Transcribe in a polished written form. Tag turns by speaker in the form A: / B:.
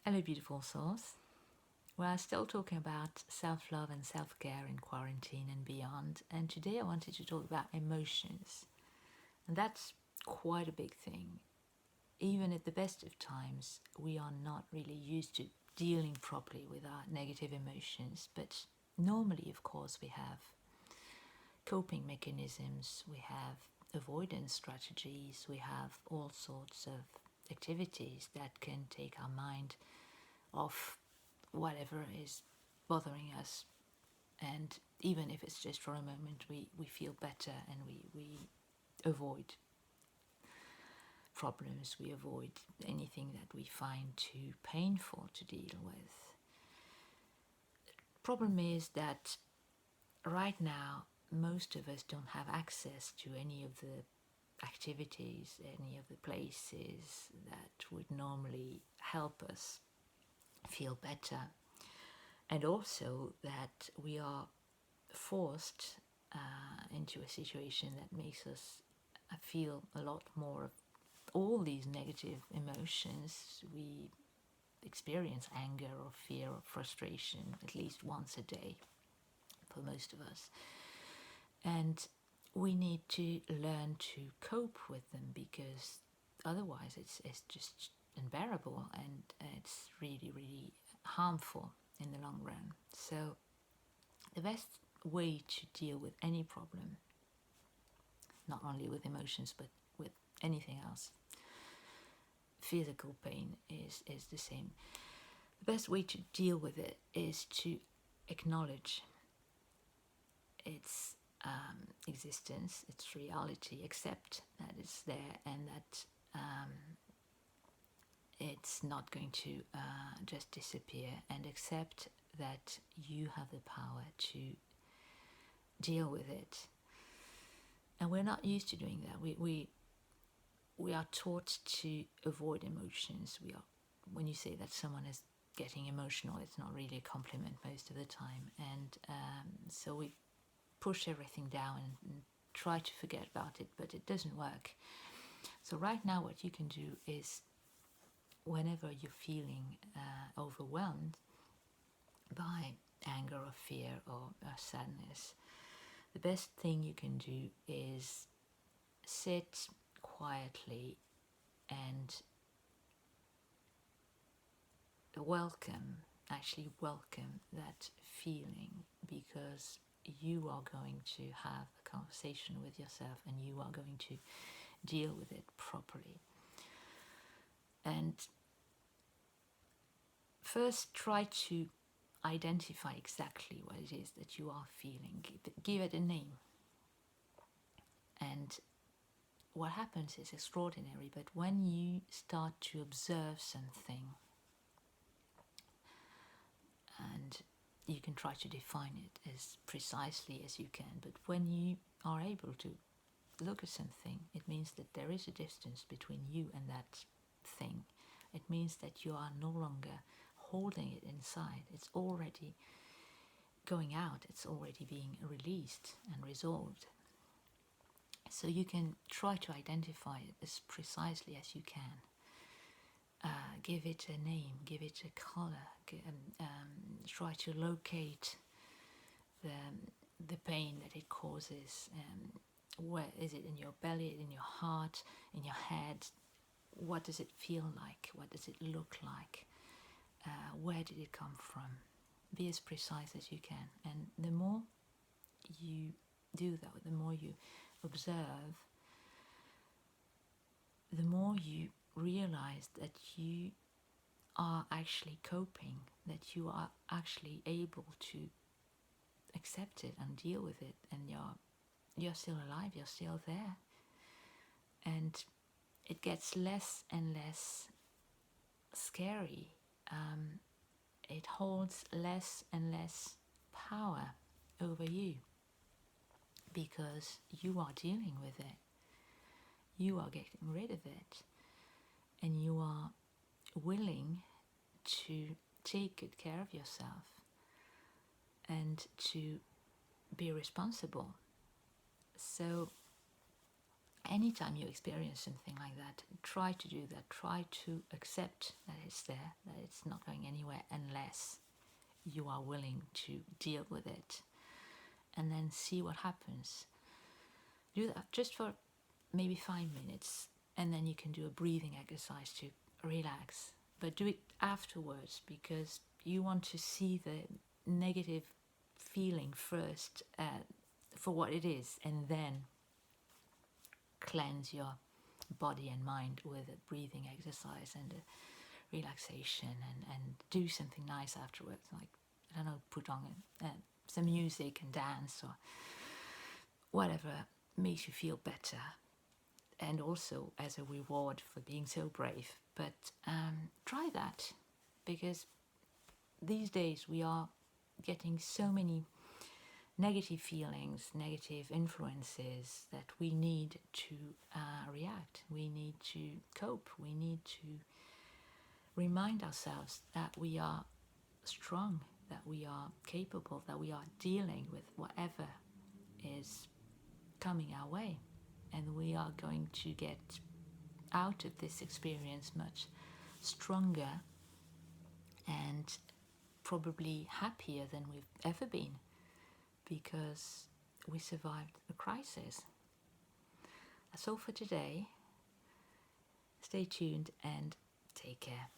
A: Hello, beautiful souls. We're still talking about self-love and self-care in quarantine and beyond. And today I wanted to talk about emotions. And that's quite a big thing. Even at the best of times, we are not really used to dealing properly with our negative emotions. But normally, of course, we have coping mechanisms, we have avoidance strategies, we have all sorts of activities that can take our mind off whatever is bothering us. And even if it's just for a moment, we feel better and we avoid problems, we avoid anything that we find too painful to deal with. Problem is that right now, most of us don't have access to any of the activities, any of the places that would normally help us feel better. And also that we are forced into a situation that makes us feel a lot more of all these negative emotions. We experience anger or fear or frustration at least once a day for most of us. And we need to learn to cope with them because otherwise it's just unbearable and it's really, really harmful in the long run. So the best way to deal with any problem, not only with emotions but with anything else, physical pain is the same. The best way to deal with it is to acknowledge its existence, its reality, accept that it's there and that it's not going to just disappear, and accept that you have the power to deal with it. And we're not used to doing that. We are taught to avoid emotions. When you say that someone is getting emotional, it's not really a compliment most of the time. And so we push everything down and try to forget about it, but it doesn't work. So right now what you can do is, whenever you're feeling overwhelmed by anger or fear or sadness, the best thing you can do is sit quietly and actually welcome that feeling, because you are going to have a conversation with yourself and you are going to deal with it properly. And first try to identify exactly what it is that you are feeling. Give it a name. And what happens is extraordinary, but when you start to observe something, and you can try to define it as precisely as you can, but when you are able to look at something, it means that there is a distance between you and that thing. It means that you are no longer holding it inside. It's already going out, it's already being released and resolved. So you can try to identify it as precisely as you can. Give it a name, give it a color, try to locate the pain that it causes. Where is it? In your belly, in your heart, in your head? What does it feel like? What does it look like? Where did it come from? Be as precise as you can. And the more you do that, the more you observe, the more you realize that you are actually coping, that you are actually able to accept it and deal with it, and you're still alive, you're still there. And it gets less and less scary. It holds less and less power over you because you are dealing with it. You are getting rid of it, and you are willing to take good care of yourself and to be responsible. So anytime you experience something like that, try to do that. Try to accept that it's there, that it's not going anywhere unless you are willing to deal with it, and then see what happens. Do that just for maybe 5 minutes, and then you can do a breathing exercise to relax. But do it afterwards, because you want to see the negative feeling first for what it is, and then cleanse your body and mind with a breathing exercise and a relaxation, and do something nice afterwards, like, I don't know, put on some music and dance or whatever makes you feel better, and also as a reward for being so brave. But try that, because these days we are getting so many negative feelings, negative influences, that we need to react. We need to cope. We need to remind ourselves that we are strong, that we are capable, that we are dealing with whatever is coming our way. And we are going to get out of this experience much stronger and probably happier than we've ever been, because we survived the crisis. That's all for today. Stay tuned and take care.